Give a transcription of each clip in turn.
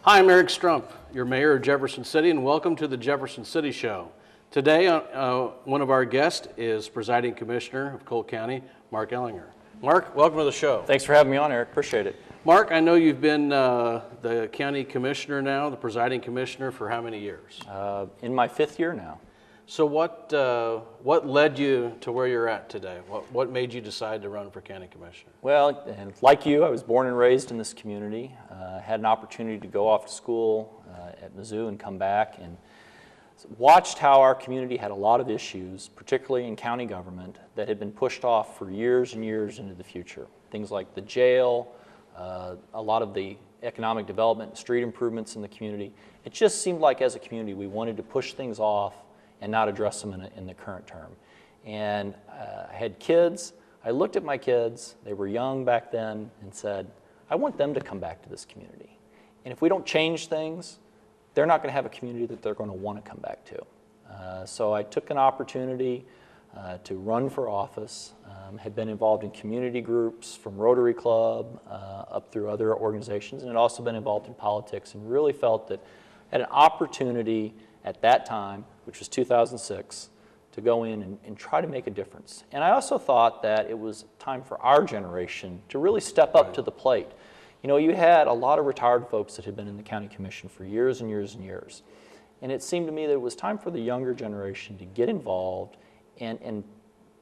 Hi, I'm Eric Struemph, your mayor of Jefferson City, and welcome to the Jefferson City Show. Today, one of our guests is Presiding Commissioner of Cole County, Marc Ellinger. Marc, welcome to the show. Thanks for having me on, Eric. Appreciate it. Marc, I know you've been the county commissioner now, the presiding commissioner, for how many years? In my 5th year now. So what led you to where you're at today? What made you decide to run for county commissioner? Well, and like you, I was born and raised in this community. Had an opportunity to go off to school at Mizzou and come back, and watched how our community had a lot of issues, particularly in county government, that had been pushed off for years and years into the future. Things like the jail, a lot of the economic development, street improvements in the community. It just seemed like as a community we wanted to push things off and not address them in the current term. And I had kids. I looked at my kids, they were young back then, and said, I want them to come back to this community. And if we don't change things, they're not going to have a community that they're going to want to come back to. So I took an opportunity to run for office, had been involved in community groups from Rotary Club up through other organizations, and had also been involved in politics, and really felt that I had an opportunity at that time, which was 2006, to go in and try to make a difference. And I also thought that it was time for our generation to really step up to the plate. You know, you had a lot of retired folks that had been in the county commission for years and years and years. And it seemed to me that it was time for the younger generation to get involved and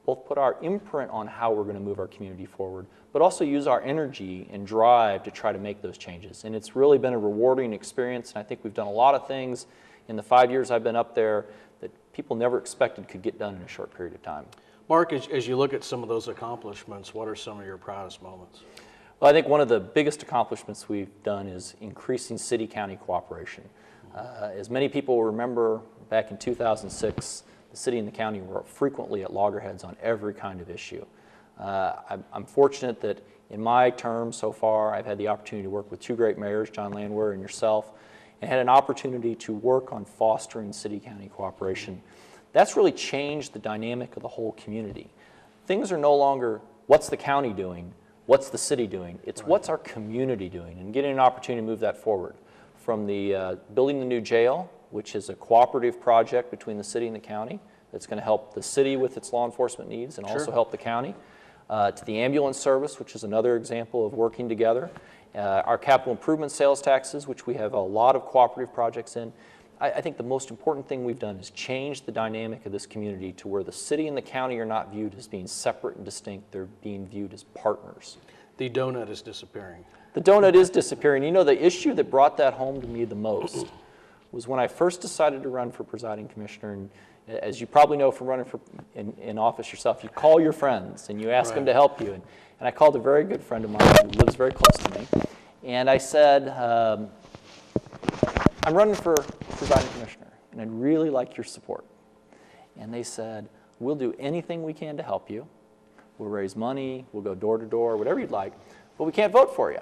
both put our imprint on how we're going to move our community forward, but also use our energy and drive to try to make those changes. And it's really been a rewarding experience, and I think we've done a lot of things in the 5 years I've been up there that people never expected could get done in a short period of time. Marc, as you look at some of those accomplishments, what are some of your proudest moments? Well, I think one of the biggest accomplishments we've done is increasing city-county cooperation. As many people remember, back in 2006, the city and the county were frequently at loggerheads on every kind of issue. I'm fortunate that in my term so far, I've had the opportunity to work with two great mayors, John Landwehr and yourself, and had an opportunity to work on fostering city-county cooperation. That's really changed the dynamic of the whole community. Things are no longer, what's the county doing? What's the city doing? It's what's our community doing, and getting an opportunity to move that forward. From the building the new jail, which is a cooperative project between the city and the county that's going to help the city with its law enforcement needs and also help the county, to the ambulance service, which is another example of working together. Our capital improvement sales taxes, which we have a lot of cooperative projects in. I think the most important thing we've done is change the dynamic of this community to where the city and the county are not viewed as being separate and distinct, they're being viewed as partners. The donut is disappearing. The donut is disappearing. You know, the issue that brought that home to me the most was when I first decided to run for presiding commissioner, and as you probably know from running for in office yourself, you call your friends and you ask them to help you. And I called a very good friend of mine who lives very close to me, and I said, I'm running for presiding commissioner, and I'd really like your support. And they said, we'll do anything we can to help you. We'll raise money, we'll go door to door, whatever you'd like, but we can't vote for you.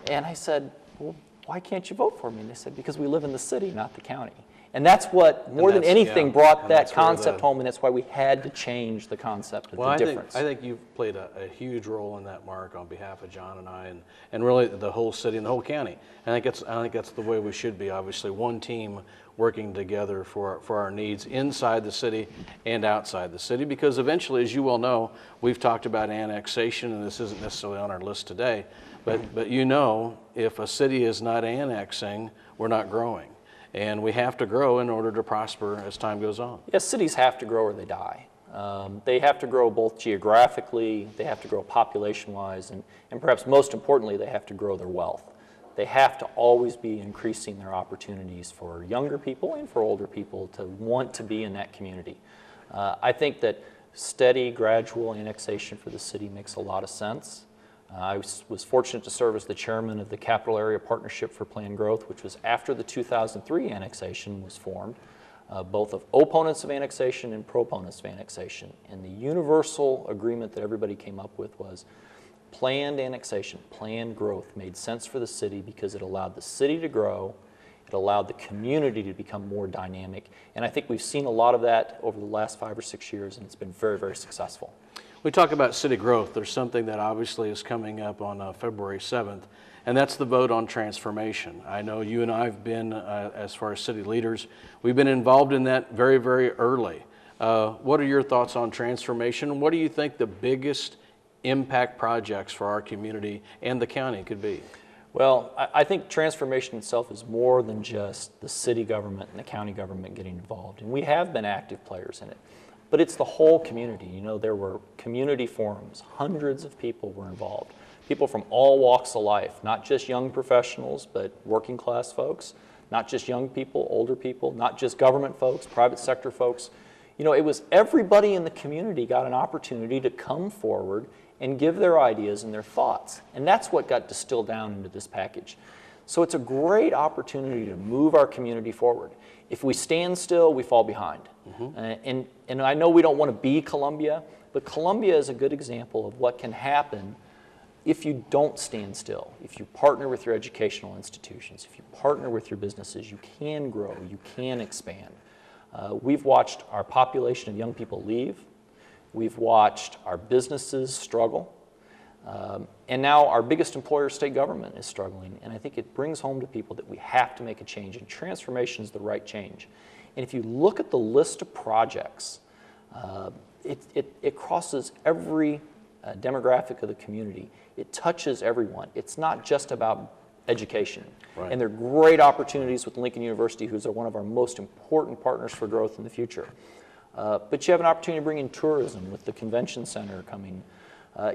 And I said, well, why can't you vote for me? And they said, because we live in the city, not the county. And that's what, more than anything, brought that concept home, and that's why we had to change the concept of the difference. I think you've played a huge role in that, Marc, on behalf of John and I, and really the whole city and the whole county. And I think that's the way we should be, obviously, one team working together for our needs inside the city and outside the city, because eventually, as you well know, we've talked about annexation, and this isn't necessarily on our list today, but you know, if a city is not annexing, we're not growing. And we have to grow in order to prosper as time goes on. Yes, cities have to grow or they die. They have to grow both geographically, they have to grow population-wise, and perhaps most importantly, they have to grow their wealth. They have to always be increasing their opportunities for younger people and for older people to want to be in that community. I think that steady, gradual annexation for the city makes a lot of sense. I was fortunate to serve as the chairman of the Capital Area Partnership for Planned Growth, which was after the 2003 annexation was formed, both of opponents of annexation and proponents of annexation. And the universal agreement that everybody came up with was planned annexation, planned growth made sense for the city because it allowed the city to grow, it allowed the community to become more dynamic. And I think we've seen a lot of that over the last 5 or 6 years, and it's been very, very successful. We talk about city growth. There's something that obviously is coming up on February 7th, and that's the vote on transformation. I know you and I have been, as far as city leaders, we've been involved in that very, very early. What are your thoughts on transformation? What do you think the biggest impact projects for our community and the county could be? Well, I think transformation itself is more than just the city government and the county government getting involved, and we have been active players in it. But it's the whole community. You know, there were community forums, hundreds of people were involved. People from all walks of life, not just young professionals, but working class folks, not just young people, older people, not just government folks, private sector folks. You know, it was everybody in the community got an opportunity to come forward and give their ideas and their thoughts. And that's what got distilled down into this package. So it's a great opportunity to move our community forward. If we stand still, we fall behind. And I know we don't want to be Columbia, but Columbia is a good example of what can happen if you don't stand still. If you partner with your educational institutions, if you partner with your businesses, you can grow, you can expand. We've watched our population of young people leave. We've watched our businesses struggle. And now our biggest employer, state government, is struggling. And I think it brings home to people that we have to make a change, and transformation is the right change. And if you look at the list of projects, it crosses every demographic of the community. It touches everyone. It's not just about education. Right. And there are great opportunities with Lincoln University, who's one of our most important partners for growth in the future. But you have an opportunity to bring in tourism with the convention center coming.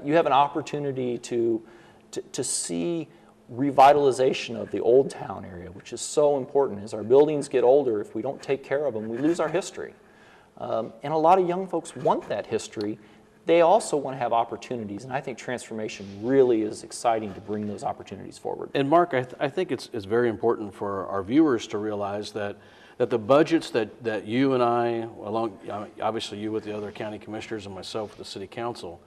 You have an opportunity to see revitalization of the Old Town area, which is so important. As our buildings get older, if we don't take care of them, we lose our history. And a lot of young folks want that history. They also want to have opportunities, and I think transformation really is exciting to bring those opportunities forward. And Mark, I think it's very important for our viewers to realize that the budgets that you and I, along obviously you with the other county commissioners and myself with the city council,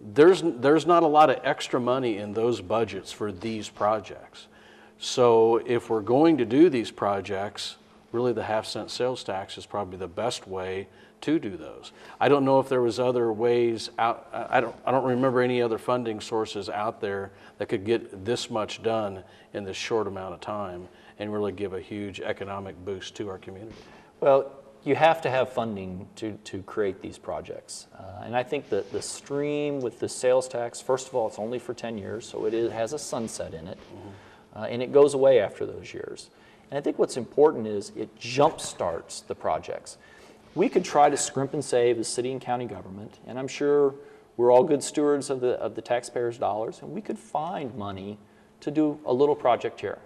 there's not a lot of extra money in those budgets for these projects. So if we're going to do these projects, really the half-cent sales tax is probably the best way to do those. I don't know if there was other ways out. I don't remember any other funding sources out there that could get this much done in this short amount of time and really give a huge economic boost to our community. Well, you have to have funding to create these projects. And I think that the stream with the sales tax, first of all, it's only for 10 years, so it has a sunset in it, and it goes away after those years. And I think what's important is it jump-starts the projects. We could try to scrimp and save as city and county government, and I'm sure we're all good stewards of the taxpayers' dollars, and we could find money to do a little project here.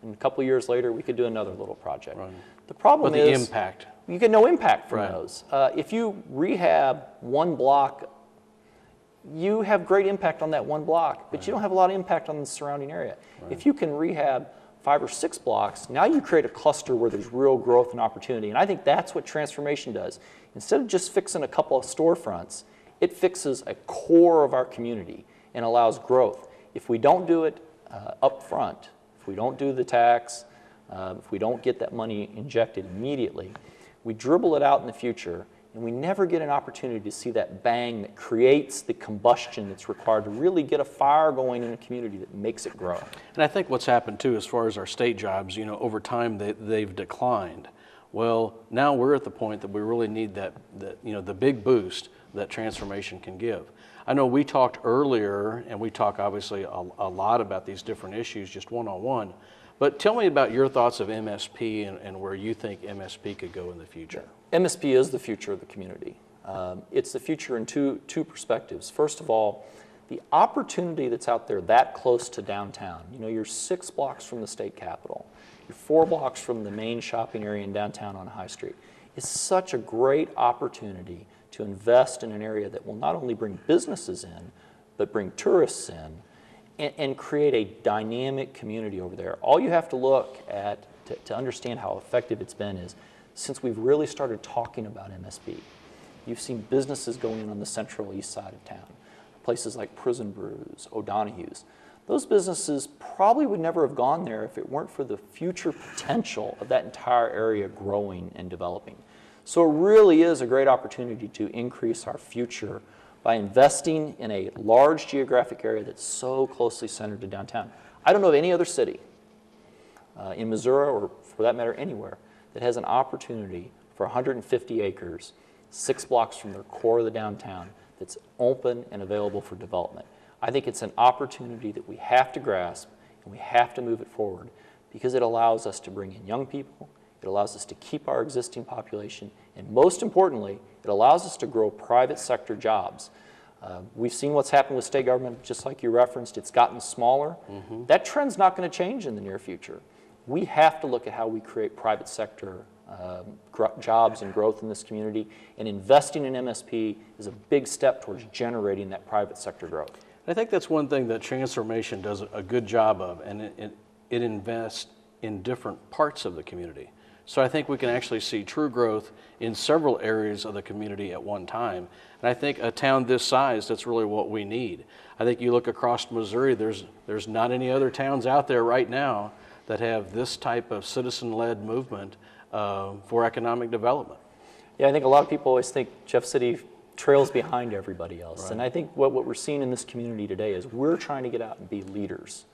And a couple of years later, we could do another little project. Right. The problem But the impact. You get no impact from Right. those. If you rehab one block, you have great impact on that one block, but you don't have a lot of impact on the surrounding area. Right. If you can rehab 5 or 6 blocks, now you create a cluster where there's real growth and opportunity. And I think that's what transformation does. Instead of just fixing a couple of storefronts, it fixes a core of our community and allows growth. If we don't do it up front, if we don't do the tax, if we don't get that money injected immediately, we dribble it out in the future, and we never get an opportunity to see that bang that creates the combustion that's required to really get a fire going in a community that makes it grow. And I think what's happened too, as far as our state jobs, over time they've declined. Well, now we're at the point that we really need that the big boost that transformation can give. I know we talked earlier, and we talk obviously a lot about these different issues just one-on-one, but tell me about your thoughts of MSP and where you think MSP could go in the future. MSP is the future of the community. It's the future in two perspectives. First of all, the opportunity that's out there that close to downtown. You're 6 blocks from the state capitol. You're 4 blocks from the main shopping area in downtown on High Street. It's such a great opportunity to invest in an area that will not only bring businesses in, but bring tourists in and create a dynamic community over there. All you have to look at to understand how effective it's been is since we've really started talking about MSP, you've seen businesses going in on the central east side of town, places like Prison Brews, O'Donoghue's. Those businesses probably would never have gone there if it weren't for the future potential of that entire area growing and developing. So it really is a great opportunity to increase our future by investing in a large geographic area that's so closely centered to downtown. I don't know of any other city in Missouri, or for that matter anywhere, that has an opportunity for 150 acres, 6 blocks from the core of the downtown, that's open and available for development. I think it's an opportunity that we have to grasp and we have to move it forward, because it allows us to bring in young people, it allows us to keep our existing population, and most importantly, it allows us to grow private sector jobs. We've seen what's happened with state government, just like you referenced. It's gotten smaller. That trend's not going to change in the near future. We have to look at how we create private sector jobs and growth in this community, and investing in MSP is a big step towards generating that private sector growth. I think that's one thing that transformation does a good job of, and it invests in different parts of the community. So I think we can actually see true growth in several areas of the community at one time. And I think a town this size, that's really what we need. I think you look across Missouri, there's not any other towns out there right now that have this type of citizen-led movement for economic development. Yeah, I think a lot of people always think Jeff City trails behind everybody else. Right. And I think what we're seeing in this community today is we're trying to get out and be leaders.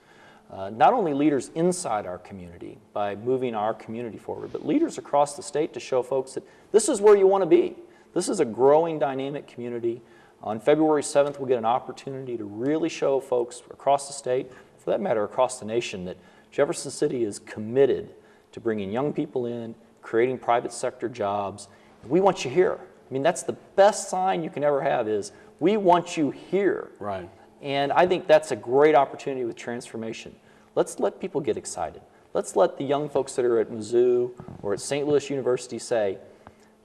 Not only leaders inside our community by moving our community forward, but leaders across the state to show folks that this is where you want to be. This is a growing, dynamic community. On February 7th, we'll get an opportunity to really show folks across the state, for that matter across the nation, that Jefferson City is committed to bringing young people in, creating private sector jobs. We want you here. I mean, that's the best sign you can ever have, is we want you here. Right. And I think that's a great opportunity with transformation. Let's let people get excited. Let's let the young folks that are at Mizzou or at St. Louis University say,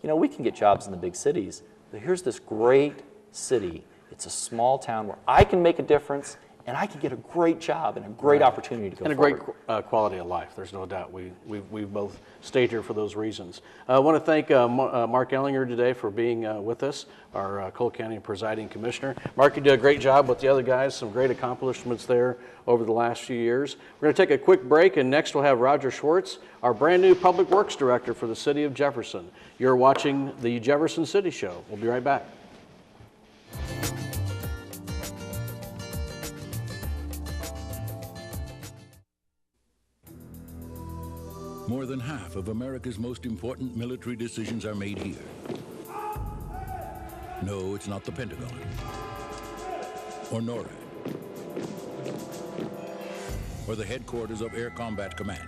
you know, we can get jobs in the big cities, but here's this great city. It's a small town where I can make a difference, and I can get a great job and a great opportunity to go forward. And a great quality of life, there's no doubt. We've both stayed here for those reasons. I want to thank Marc Ellinger today for being with us, our Cole County Presiding Commissioner. Marc, you did a great job with the other guys, some great accomplishments there over the last few years. We're going to take a quick break, and next we'll have Roger Schwartz, our brand new Public Works Director for the City of Jefferson. You're watching the Jefferson City Show. We'll be right back. More than half of America's most important military decisions are made here. No, it's not the Pentagon or NORAD or the headquarters of Air Combat Command.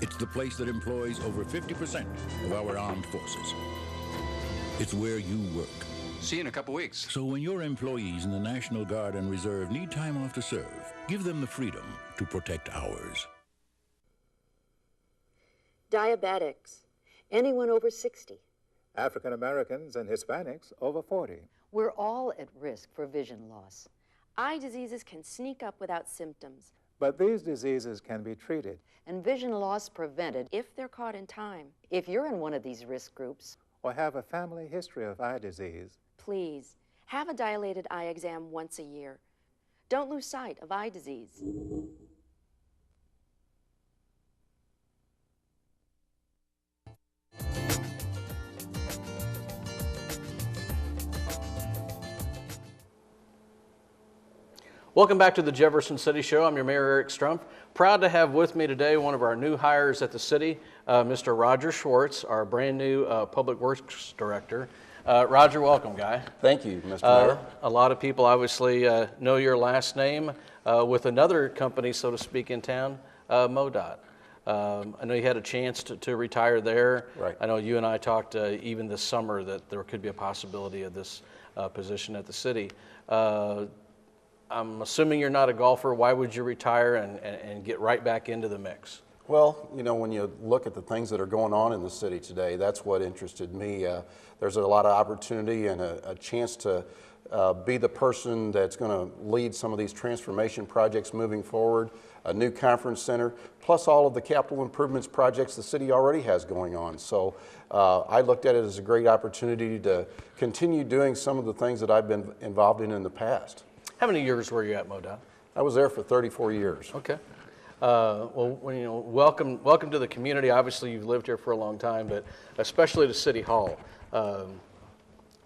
It's the place that employs over 50% of our armed forces. It's where you work. See you in a couple weeks. So when your employees in the National Guard and Reserve need time off to serve, give them the freedom to protect ours. Diabetics, anyone over 60. African Americans and Hispanics over 40. We're all at risk for vision loss. Eye diseases can sneak up without symptoms. But these diseases can be treated. And vision loss prevented If they're caught in time, if you're in one of these risk groups. Or have a family history of eye disease. please, have a dilated eye exam once a year. Don't lose sight of eye disease. Welcome back to the Jefferson City Show. I'm your Mayor, Eric Struemph. Proud to have with me today one of our new hires at the city, Mr. Roger Schwartz, our brand new Public Works Director. Roger, welcome, guy. Thank you, Mr. Mayor. A lot of people obviously know your last name with another company, so to speak, in town, MoDOT. I know you had a chance to retire there. Right. I know you and I talked even this summer that there could be a possibility of this position at the city. I'm assuming you're not a golfer. Why would you retire and get right back into the mix? Well, you know, when you look at the things that are going on in the city today, that's what interested me. There's a lot of opportunity and a chance to be the person that's going to lead some of these transformation projects moving forward, a new conference center, plus all of the capital improvements projects the city already has going on. So I looked at it as a great opportunity to continue doing some of the things that I've been involved in the past. How many years were you at MoDOT? I was there for 34 years. Okay. Well, you know, welcome to the community. Obviously, you've lived here for a long time, but especially to City Hall.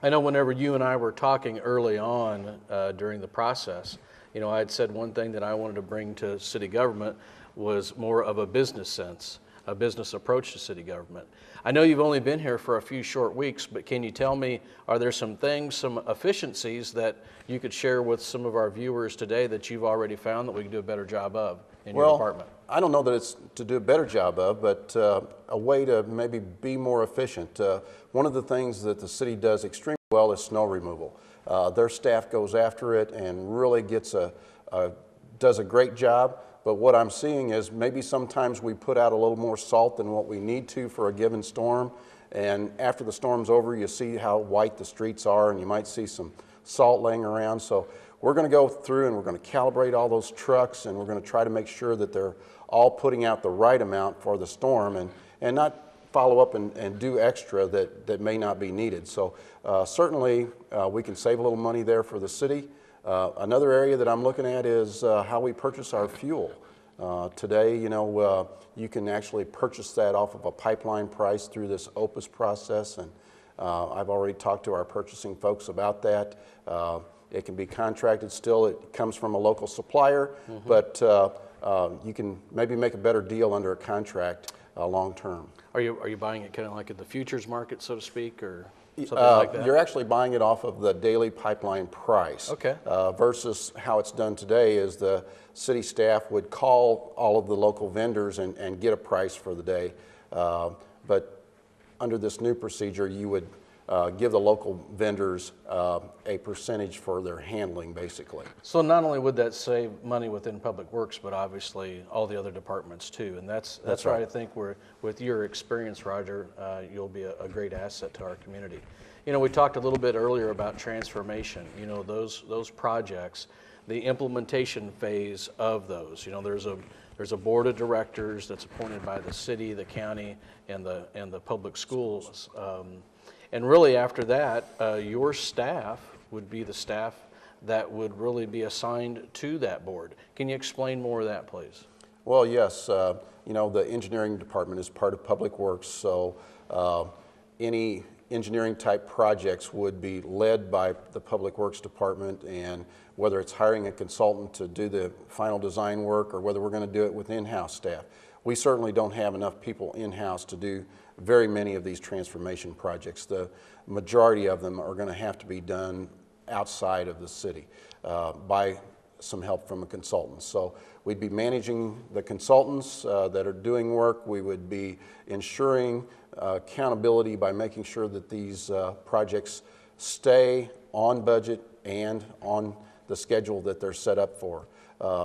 I know whenever you and I were talking early on during the process, you know, I had said one thing that I wanted to bring to city government was more of a business sense, a business approach to city government. I know you've only been here for a few short weeks, but can you tell me, are there some things, some efficiencies that you could share with some of our viewers today that you've already found that we can do a better job of in your department? I don't know that it's to do a better job of, but a way to maybe be more efficient. One of the things that the city does extremely well is snow removal. Their staff goes after it and really does a great job. But what I'm seeing is maybe sometimes we put out a little more salt than what we need to for a given storm. And after the storm's over, you see how white the streets are, and you might see some salt laying around. So we're going to go through and we're going to calibrate all those trucks, and we're going to try to make sure that they're all putting out the right amount for the storm, and not follow up and do extra that may not be needed. So certainly we can save a little money there for the city. Another area that I'm looking at is how we purchase our fuel. Today, you know, you can actually purchase that off of a pipeline price through this OPUS process, and I've already talked to our purchasing folks about that. It can be contracted still. It comes from a local supplier, but you can maybe make a better deal under a contract long term. Are you buying it kind of like at the futures market, so to speak, or something like that? You're actually buying it off of the daily pipeline price. Okay. Versus how it's done today is the city staff would call all of the local vendors and get a price for the day. But under this new procedure, you would give the local vendors a percentage for their handling, basically. So not only would that save money within Public Works, but obviously all the other departments too. And that's why I think with your experience, Roger, you'll be a great asset to our community. You know, we talked a little bit earlier about transformation. You know, those projects, the implementation phase of those. You know, there's a board of directors that's appointed by the city, the county, and the public schools. And really after that, your staff would be the staff that would really be assigned to that board. Can you explain more of that, please? Well, yes. You know, the engineering department is part of Public Works, so any engineering type projects would be led by the Public Works department, and whether it's hiring a consultant to do the final design work or whether we're going to do it with in-house staff. We certainly don't have enough people in-house to do very many of these transformation projects. The majority of them are going to have to be done outside of the city by some help from a consultant. So we'd be managing the consultants that are doing work. We would be ensuring accountability by making sure that these projects stay on budget and on the schedule that they're set up for.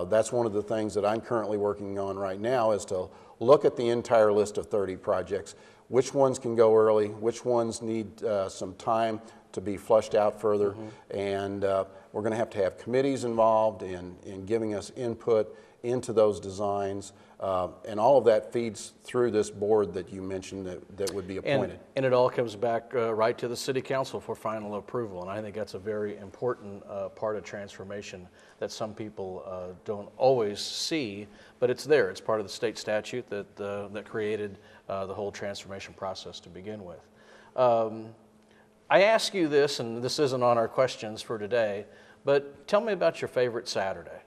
That's one of the things that I'm currently working on right now, is to look at the entire list of 30 projects. Which ones can go early, which ones need some time to be flushed out further, and we're going to have committees involved in giving us input into those designs, and all of that feeds through this board that you mentioned that would be appointed. And it all comes back right to the city council for final approval, and I think that's a very important part of transformation that some people don't always see, but it's there. It's part of the state statute that created the whole transformation process to begin with. I ask you this, and this isn't on our questions for today, but tell me about your favorite Saturday.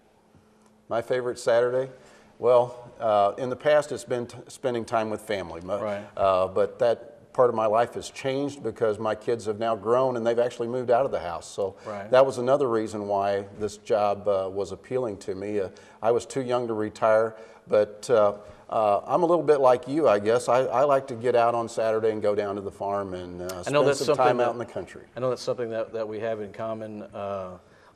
My favorite Saturday? Well, in the past it's been spending time with family. Right. But that part of my life has changed because my kids have now grown and they've actually moved out of the house. So that was another reason why this job was appealing to me. I was too young to retire, but I'm a little bit like you, I guess. I like to get out on Saturday and go down to the farm and spend some time out in the country. I know that's something that we have in common.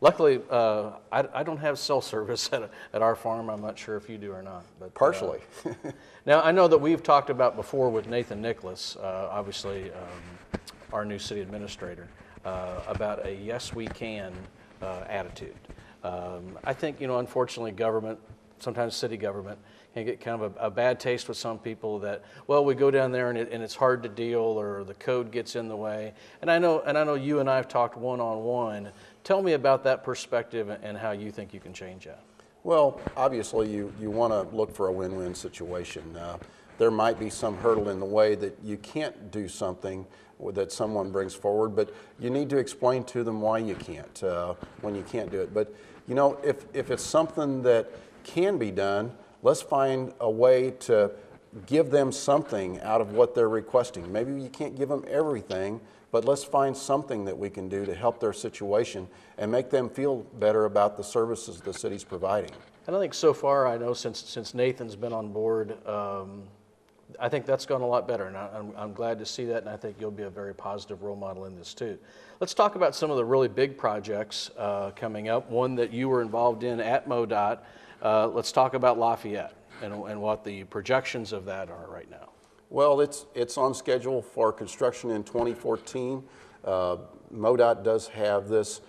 Luckily, I don't have cell service at our farm. I'm not sure if you do or not. But, partially. Now, I know that we've talked about before with Nathan Nicholas, obviously our new city administrator, about a yes we can attitude. I think, you know, unfortunately government, sometimes city government, can get kind of a bad taste with some people that, well, we go down there and it's hard to deal, or the code gets in the way. And I know you and I have talked one-on-one. Tell me about that perspective and how you think you can change that. Well, obviously you want to look for a win-win situation. there might be some hurdle in the way that you can't do something that someone brings forward, but you need to explain to them why you can't, when you can't do it. But you know, if it's something that can be done, let's find a way to give them something out of what they're requesting. Maybe you can't give them everything, but let's find something that we can do to help their situation and make them feel better about the services the city's providing. And I think so far, I know since Nathan's been on board, I think that's gone a lot better, and I'm glad to see that, and I think you'll be a very positive role model in this too. Let's talk about some of the really big projects coming up, one that you were involved in at MoDOT. Let's talk about Lafayette and what the projections of that are right now. Well, it's on schedule for construction in 2014. MoDOT does have this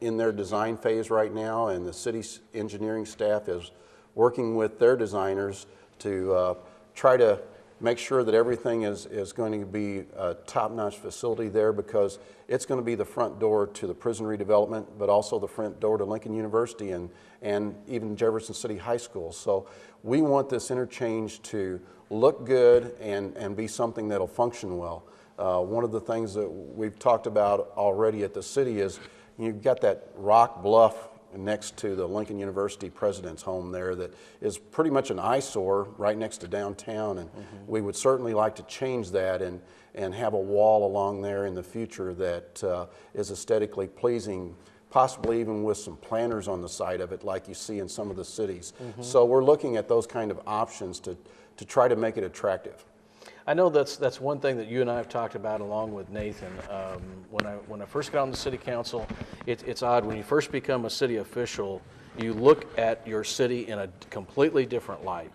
in their design phase right now, and the city's engineering staff is working with their designers to try to make sure that everything is going to be a top-notch facility there, because it's going to be the front door to the prison redevelopment, but also the front door to Lincoln University and even Jefferson City High School. So we want this interchange to look good and be something that'll function well. One of the things that we've talked about already at the city is you've got that rock bluff next to the Lincoln University president's home there that is pretty much an eyesore right next to downtown, and we would certainly like to change that and have a wall along there in the future that is aesthetically pleasing, possibly even with some planters on the side of it like you see in some of the cities. So we're looking at those kind of options to try to make it attractive. I know that's one thing that you and I have talked about along with Nathan. When I first got on the city council, it's odd, when you first become a city official, you look at your city in a completely different light.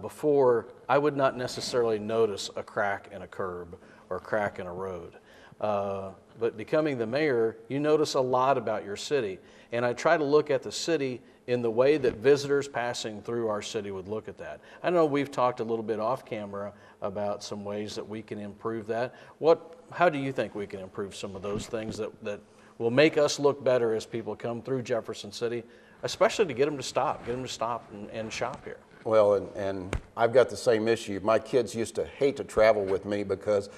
Before, I would not necessarily notice a crack in a curb or a crack in a road. But becoming the mayor, you notice a lot about your city. And I try to look at the city in the way that visitors passing through our city would look at that. I know we've talked a little bit off camera about some ways that we can improve that. How do you think we can improve some of those things that will make us look better as people come through Jefferson City, especially to get them to stop and shop here? Well, and I've got the same issue. My kids used to hate to travel with me because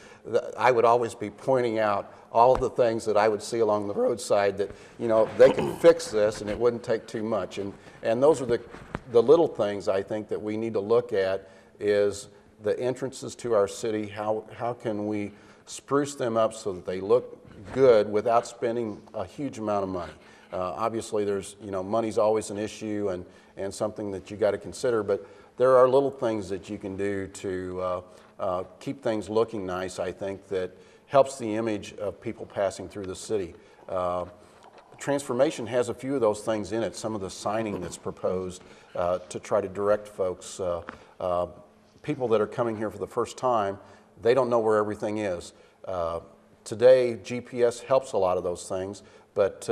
I would always be pointing out all of the things that I would see along the roadside that, you know, they could fix this and it wouldn't take too much. And those are the little things I think that we need to look at, is the entrances to our city. How can we spruce them up so that they look good without spending a huge amount of money? Obviously, there's, you know, money's always an issue and something that you got to consider, but there are little things that you can do to keep things looking nice, I think, that helps the image of people passing through the city. Transformation has a few of those things in it, some of the signing that's proposed to try to direct folks. People that are coming here for the first time, they don't know where everything is. Today, GPS helps a lot of those things, but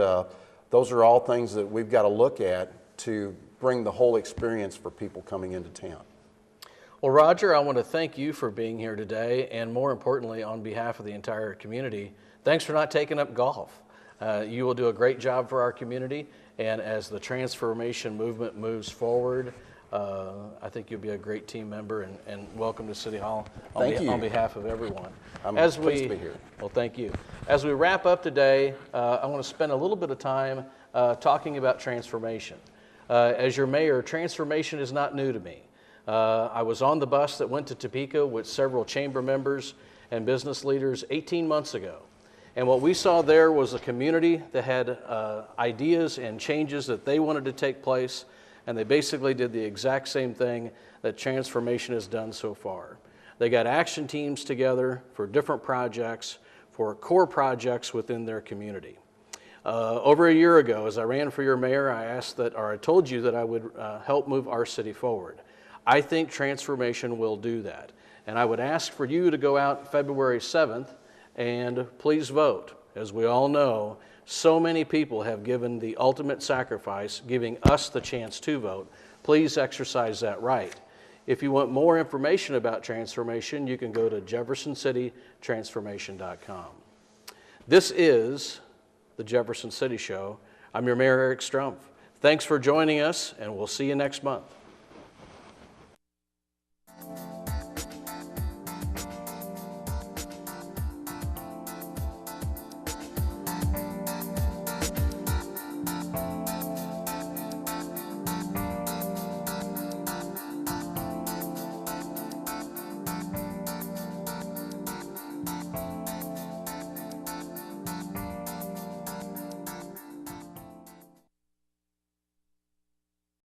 those are all things that we've got to look at to bring the whole experience for people coming into town. Well, Roger, I want to thank you for being here today, and more importantly, on behalf of the entire community, thanks for not taking up golf. You will do a great job for our community, and as the transformation movement moves forward, I think you'll be a great team member, and welcome to City Hall on behalf of everyone. I'm pleased to be here. Well, thank you. As we wrap up today, I want to spend a little bit of time talking about transformation. As your mayor, transformation is not new to me. I was on the bus that went to Topeka with several chamber members and business leaders 18 months ago. And what we saw there was a community that had ideas and changes that they wanted to take place, and they basically did the exact same thing that transformation has done so far. They got action teams together for different projects, for core projects within their community. Over a year ago, as I ran for your mayor, I told you that I would help move our city forward. I think transformation will do that. And I would ask for you to go out February 7th and please vote. As we all know, so many people have given the ultimate sacrifice, giving us the chance to vote. Please exercise that right. If you want more information about transformation, you can go to jeffersoncitytransformation.com. This is the Jefferson City Show. I'm your Mayor, Eric Struemph. Thanks for joining us, and we'll see you next month.